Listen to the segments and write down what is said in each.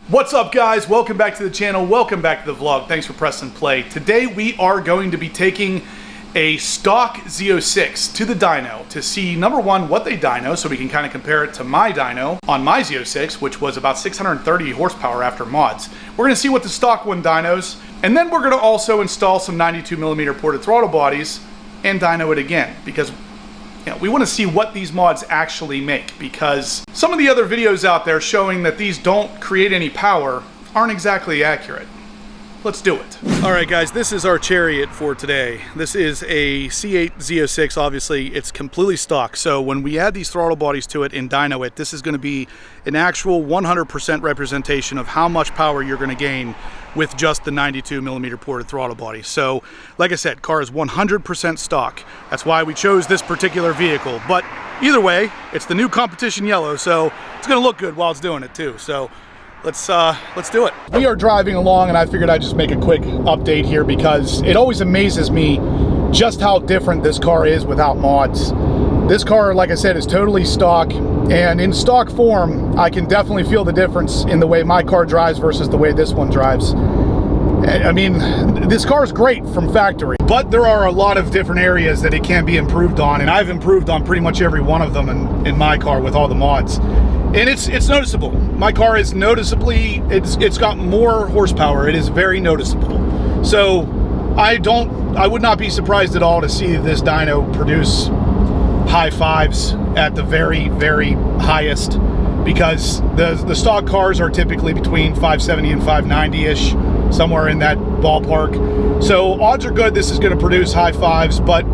What's up, guys? Welcome back to the channel. Welcome back to the vlog. Thanks for pressing play. Today we are going to be taking a stock Z06 to the dyno to see, number one, what they dyno, so we can kind of compare it to my dyno on my Z06, which was about 630 horsepower after mods. We're going to see what the stock one dynos, and then we're going to also install some 92mm ported throttle bodies and dyno it again, because we want to see what these mods actually make, because some of the other videos out there showing that these don't create any power aren't exactly accurate. Let's do it. Alright guys, this is our chariot for today. This is a C8 Z06, obviously it's completely stock, so when we add these throttle bodies to it and dyno it, this is going to be an actual 100% representation of how much power you're going to gain with just the 92mm ported throttle body. So, like I said, car is 100% stock. That's why we chose this particular vehicle. But either way, it's the new competition yellow, so it's going to look good while it's doing it too. So let's do it. We are driving along, and I figured I'd just make a quick update here because it always amazes me just how different this car is without mods. This car, like I said, is totally stock, and in stock form, I can definitely feel the difference in the way my car drives versus the way this one drives. I mean, this car is great from factory, but there are a lot of different areas that it can be improved on, and I've improved on pretty much every one of them in my car with all the mods. And it's noticeable. My car is noticeably, it's got more horsepower. It is very noticeable. So I would not be surprised at all to see this dyno produce high fives at the very, very highest, because the stock cars are typically between 570 and 590-ish, somewhere in that ballpark. So odds are good this is going to produce high fives, but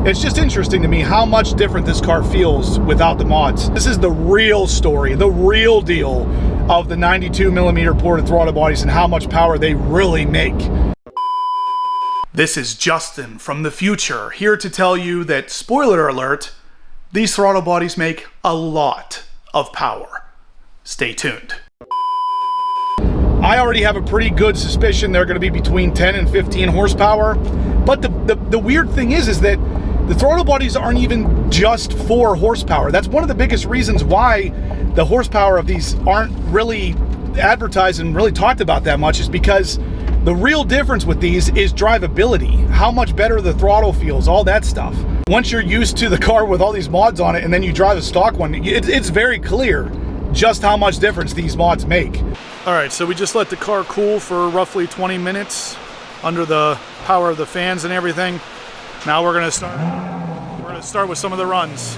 it's just interesting to me how much different this car feels without the mods. This is the real story, the real deal of the 92mm ported throttle bodies and how much power they really make. This is Justin from the future, here to tell you that, spoiler alert, these throttle bodies make a lot of power. Stay tuned. I already have a pretty good suspicion they're going to be between 10 and 15 horsepower, but the weird thing is that the throttle bodies aren't even just 4 horsepower. That's one of the biggest reasons why the horsepower of these aren't really advertised and really talked about that much, is because the real difference with these is drivability, how much better the throttle feels, all that stuff. Once you're used to the car with all these mods on it and then you drive a stock one, it's very clear just how much difference these mods make. All right, so we just let the car cool for roughly 20 minutes under the power of the fans and everything. Now we're gonna start with some of the runs.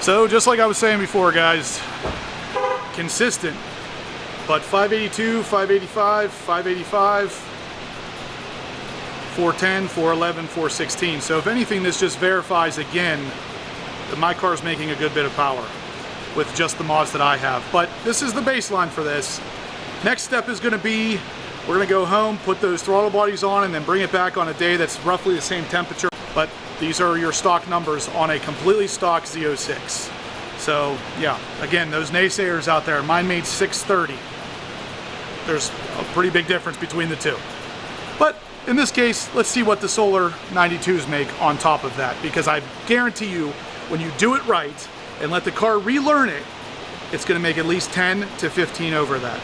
So just like I was saying before, guys, consistent, but 582, 585, 585, 410, 411, 416. So if anything, this just verifies again that my car is making a good bit of power with just the mods that I have. But this is the baseline for this. Next step is going to be, we're going to go home, put those throttle bodies on, and then bring it back on a day that's roughly the same temperature. But these are your stock numbers on a completely stock Z06. So yeah, again, those naysayers out there, mine made 630. There's a pretty big difference between the two. But in this case, let's see what the Solar 92s make on top of that, because I guarantee you, when you do it right and let the car relearn it, it's going to make at least 10 to 15 over that.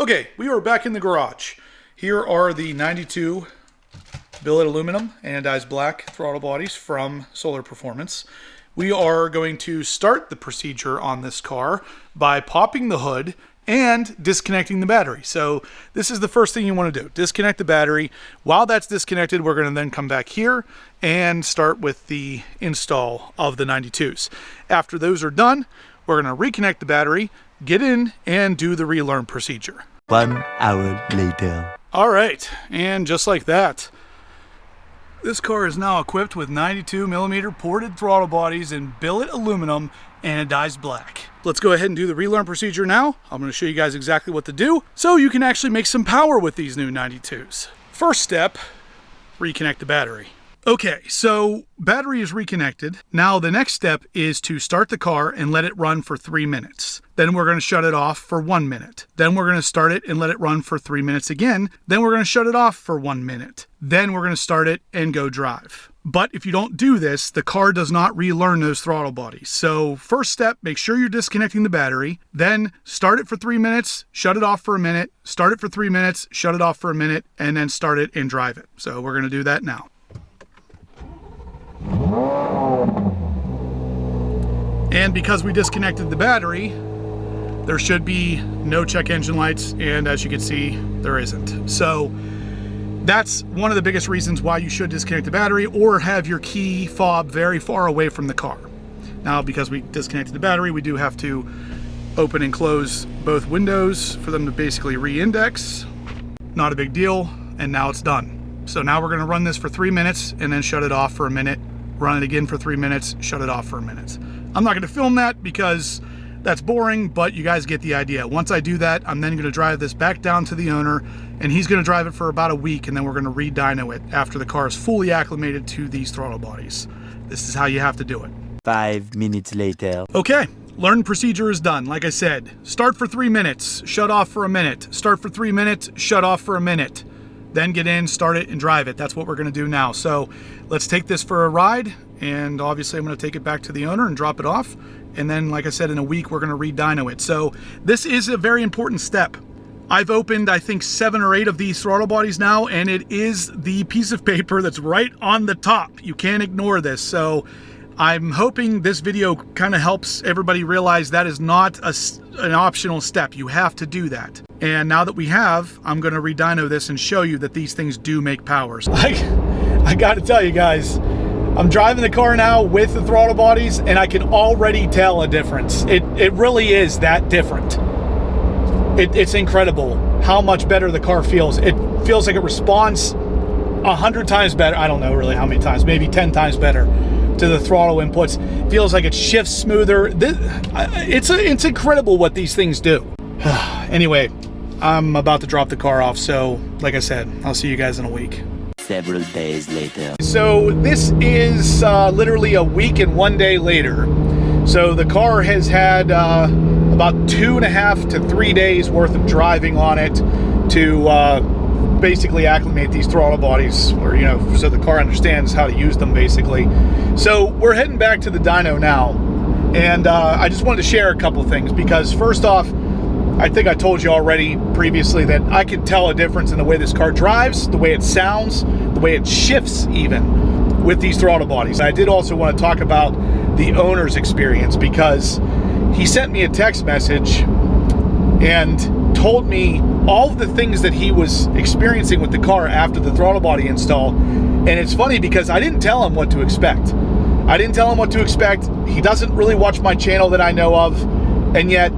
Okay, we are back in the garage. Here are the 92 billet aluminum anodized black throttle bodies from Solar Performance. We are going to start the procedure on this car by popping the hood and disconnecting the battery. So this is the first thing you want to do. Disconnect the battery. While that's disconnected, we're going to then come back here and start with the install of the 92s. After those are done, we're going to reconnect the battery, get in, and do the relearn procedure. 1 hour later. All right, and just like that, this car is now equipped with 92mm ported throttle bodies in billet aluminum anodized black. Let's go ahead and do the relearn procedure now. I'm going to show you guys exactly what to do so you can actually make some power with these new 92s. First step, reconnect the battery. Okay, so battery is reconnected. Now the next step is to start the car and let it run for 3 minutes. Then we're going to shut it off for 1 minute. Then we're going to start it and let it run for 3 minutes again. Then we're going to shut it off for 1 minute. Then we're going to start it and go drive. But if you don't do this, the car does not relearn those throttle bodies. So first step, make sure you're disconnecting the battery. Then start it for 3 minutes, shut it off for a minute, start it for 3 minutes, shut it off for a minute, and then start it and drive it. So we're going to do that now. And because we disconnected the battery, there should be no check engine lights, and as you can see, there isn't. So that's one of the biggest reasons why you should disconnect the battery or have your key fob very far away from the car. Now, because we disconnected the battery, we do have to open and close both windows for them to basically re-index. Not a big deal, and now it's done. So now we're gonna run this for 3 minutes and then shut it off for a minute, run it again for 3 minutes, shut it off for a minute. I'm not gonna film that because that's boring, but you guys get the idea. Once I do that, I'm then gonna drive this back down to the owner, and he's gonna drive it for about a week, and then we're gonna re-dyno it after the car is fully acclimated to these throttle bodies. This is how you have to do it. 5 minutes later. Okay, learn procedure is done. Like I said, start for 3 minutes, shut off for a minute, start for 3 minutes, shut off for a minute. Then get in, start it, and drive it. That's what we're gonna do now. So let's take this for a ride, and obviously I'm gonna take it back to the owner and drop it off. And then, like I said, in a week, we're gonna re-dyno it. So this is a very important step. I've opened, I think, 7 or 8 of these throttle bodies now, and it is the piece of paper that's right on the top. You can't ignore this. So I'm hoping this video kind of helps everybody realize that is not an optional step. You have to do that. And now that we have, I'm gonna re-dyno this and show you that these things do make powers. I gotta tell you guys, I'm driving the car now with the throttle bodies, and I can already tell a difference. It really is that different. It's incredible how much better the car feels. It feels like it responds 100 times better. I don't know really how many times, maybe 10 times better to the throttle inputs. It feels like it shifts smoother. It's incredible what these things do. Anyway, I'm about to drop the car off, so like I said, I'll see you guys in a week. Several days later. So this is literally a week and 1 day later. So the car has had about 2.5 to 3 days worth of driving on it to basically acclimate these throttle bodies, or so the car understands how to use them basically. So we're heading back to the dyno now, and I just wanted to share a couple things, because first off, I think I told you already previously that I could tell a difference in the way this car drives, the way it sounds, the way it shifts even with these throttle bodies. I did also want to talk about the owner's experience, because he sent me a text message and told me all of the things that he was experiencing with the car after the throttle body install. And it's funny because I didn't tell him what to expect. I didn't tell him what to expect. He doesn't really watch my channel that I know of, and yet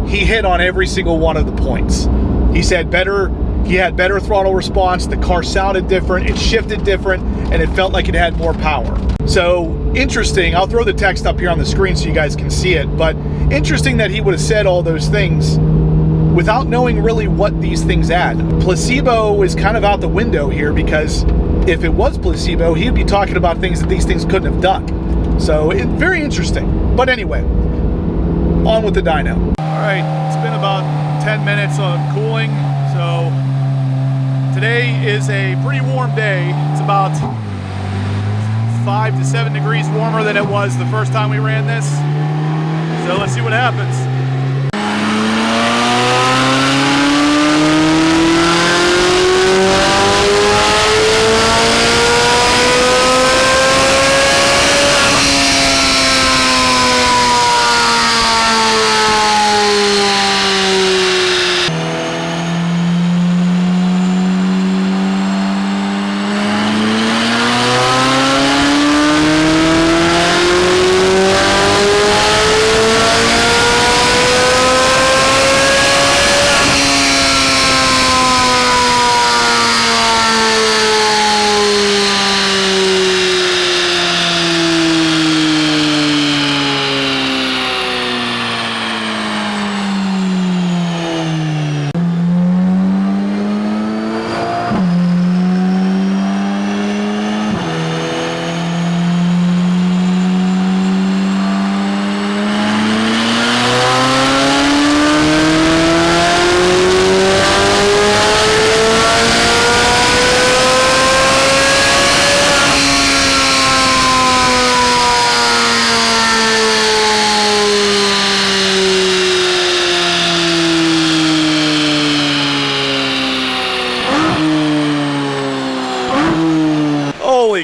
he hit on every single one of the points. He said he had better throttle response, the car sounded different, it shifted different, and it felt like it had more power. So interesting, I'll throw the text up here on the screen so you guys can see it, but interesting that he would have said all those things without knowing really what these things add. Placebo is kind of out the window here, because if it was placebo, he'd be talking about things that these things couldn't have done. So it's very interesting. But anyway, on with the dyno. All right, it's been about 10 minutes on cooling. So today is a pretty warm day. It's about 5 to 7 degrees warmer than it was the first time we ran this. So let's see what happens.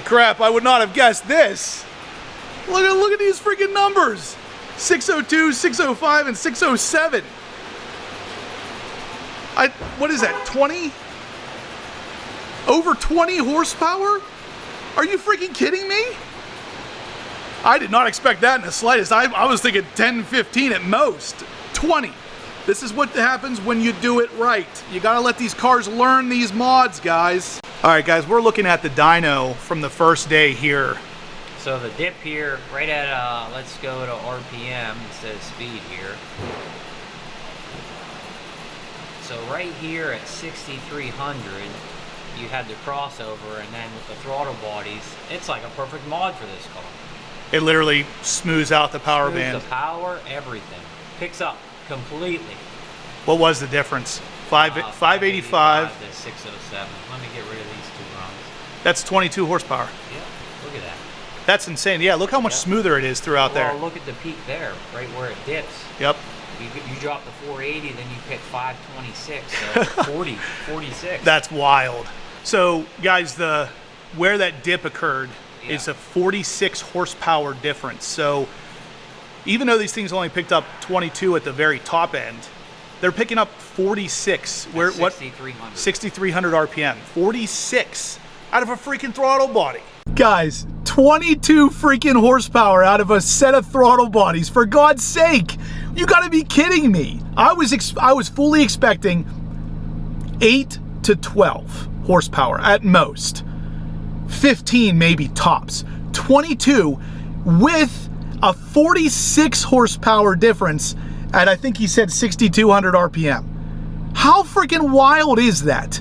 crap, I would not have guessed this. Look at these freaking numbers. 602, 605, and 607. What is that, 20? Over 20 horsepower? Are you freaking kidding me? I did not expect that in the slightest. I was thinking 10, 15 at most. 20. This is what happens when you do it right. You gotta let these cars learn these mods, guys. All right, guys, we're looking at the dyno from the first day here. So the dip here, right at, let's go to RPM instead of speed here. So right here at 6,300, you had the crossover, and then with the throttle bodies, it's like a perfect mod for this car. It literally smooths out the power band. The power, everything. Picks up completely. What was the difference? 585 to 607. Let me get rid of these two runs. That's 22 horsepower. Yeah, look at that. That's insane. Yeah, look how much smoother it is throughout there. Well, look at the peak there, right where it dips. Yep. You drop the 480, then you pick 526, so 40, 46. That's wild. So, guys, where that dip occurred is a 46 horsepower difference. So, even though these things only picked up 22 at the very top end, they're picking up 46. Where 6,300. 6,300 RPM. 46 out of a freaking throttle body. Guys, 22 freaking horsepower out of a set of throttle bodies. For God's sake, you got to be kidding me. I was fully expecting 8 to 12 horsepower at most. 15 maybe tops. 22 with a 46 horsepower difference at, I think he said 6,200 RPM. How freaking wild is that?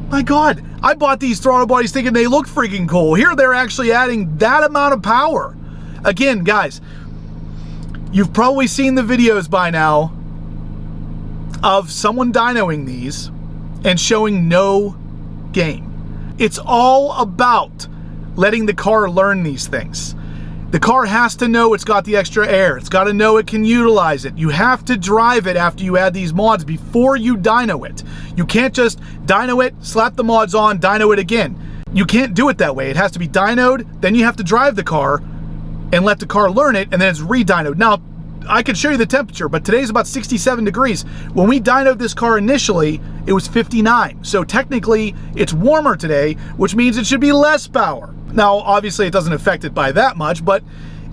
My God, I bought these throttle bodies thinking they look freaking cool. Here they're actually adding that amount of power. Again, guys, you've probably seen the videos by now of someone dynoing these and showing no gain. It's all about letting the car learn these things. The car has to know it's got the extra air. It's got to know it can utilize it. You have to drive it after you add these mods before you dyno it. You can't just dyno it, slap the mods on, dyno it again. You can't do it that way. It has to be dynoed, then you have to drive the car and let the car learn it, and then it's re-dynoed. Now, I could show you the temperature, but today's about 67 degrees. When we dynoed this car initially, it was 59. So technically, it's warmer today, which means it should be less power. Now, obviously, it doesn't affect it by that much, but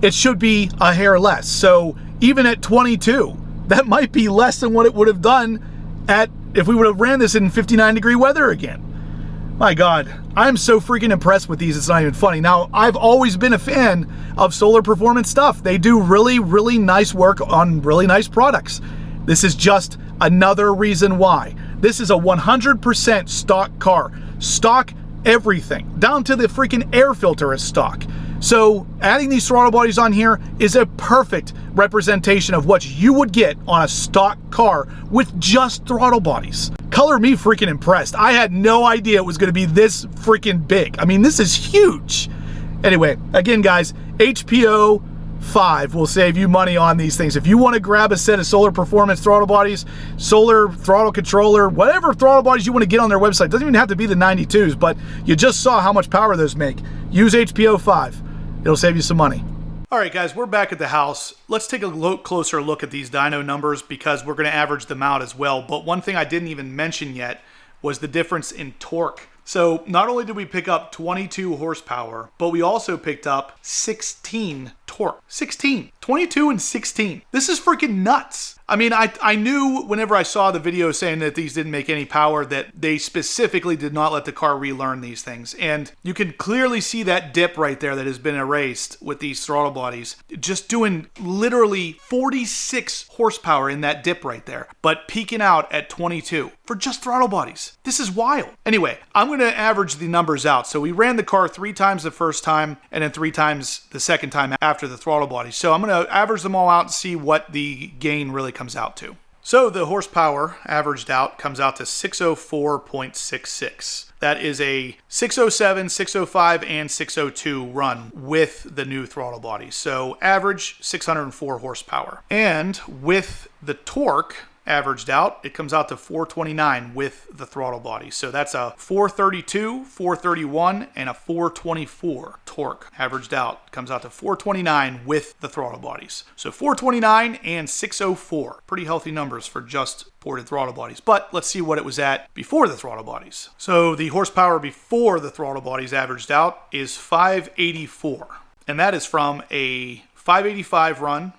it should be a hair less. So even at 22, that might be less than what it would have done if we would have ran this in 59-degree weather again. My God, I'm so freaking impressed with these, it's not even funny. Now, I've always been a fan of solar performance stuff. They do really, really nice work on really nice products. This is just another reason why. This is a 100% stock car. Stock everything, down to the freaking air filter is stock. So adding these throttle bodies on here is a perfect representation of what you would get on a stock car with just throttle bodies. Color me freaking impressed. I had no idea it was going to be this freaking big. I mean, this is huge. Anyway, again, guys, HPO 5 will save you money on these things. If you want to grab a set of solar performance throttle bodies, solar throttle controller, whatever throttle bodies you want to get on their website, doesn't even have to be the 92s, but you just saw how much power those make. Use HPO 5. It'll save you some money. All right, guys, we're back at the house. Let's take a closer look at these dyno numbers because we're going to average them out as well. But one thing I didn't even mention yet was the difference in torque. So not only did we pick up 22 horsepower, but we also picked up 16 torque. 16. 22 and 16. This is freaking nuts. I mean, I knew whenever I saw the video saying that these didn't make any power that they specifically did not let the car relearn these things. And you can clearly see that dip right there that has been erased with these throttle bodies. Just doing literally 46 horsepower in that dip right there, but peaking out at 22 for just throttle bodies. This is wild. Anyway, I'm going to average the numbers out. So we ran the car 3 times the first time and then 3 times the second time after the throttle bodies. So I'm going to average them all out and see what the gain really comes out to. So the horsepower averaged out comes out to 604.66. That is a 607, 605, and 602 run with the new throttle body. So average 604 horsepower. And with the torque, averaged out, it comes out to 429 with the throttle body. So that's a 432, 431, and a 424 torque averaged out. Comes out to 429 with the throttle bodies. So 429 and 604. Pretty healthy numbers for just ported throttle bodies. But let's see what it was at before the throttle bodies. So the horsepower before the throttle bodies averaged out is 584. And that is from a 585 run,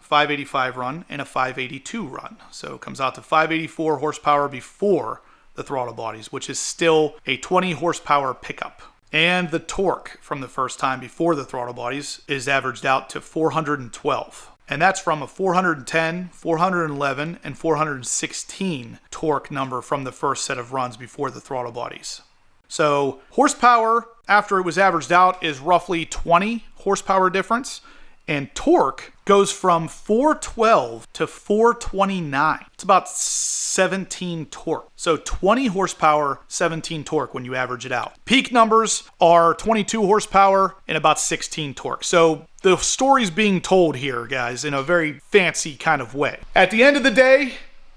and a 582 run. So it comes out to 584 horsepower before the throttle bodies, which is still a 20 horsepower pickup. And the torque from the first time before the throttle bodies is averaged out to 412. And that's from a 410, 411, and 416 torque number from the first set of runs before the throttle bodies. So horsepower after it was averaged out is roughly 20 horsepower difference. And torque goes from 412 to 429. It's about 17 torque. So 20 horsepower, 17 torque when you average it out. Peak numbers are 22 horsepower and about 16 torque. So the story's being told here, guys, in a very fancy kind of way. At the end of the day,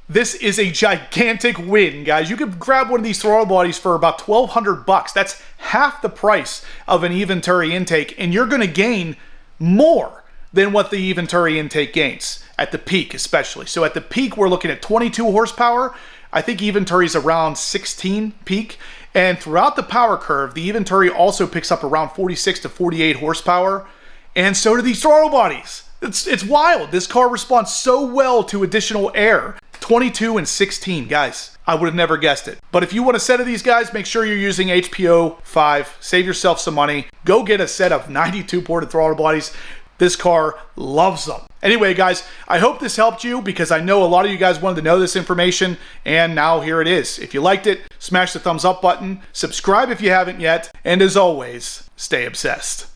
this is a gigantic win, guys. You could grab one of these throttle bodies for about $1,200. That's half the price of an Venturi intake, and you're going to gain more than what the Venturi intake gains at the peak, especially. So at the peak, we're looking at 22 horsepower. I think Venturi's around 16 peak. And throughout the power curve, the Venturi also picks up around 46 to 48 horsepower. And so do these throttle bodies. It's wild. This car responds so well to additional air. 22 and 16, guys. I would have never guessed it. But if you want a set of these guys, make sure you're using HPO 5. Save yourself some money. Go get a set of 92 ported throttle bodies. This car loves them. Anyway, guys, I hope this helped you because I know a lot of you guys wanted to know this information, and now here it is. If you liked it, smash the thumbs up button, subscribe if you haven't yet, and as always, stay obsessed.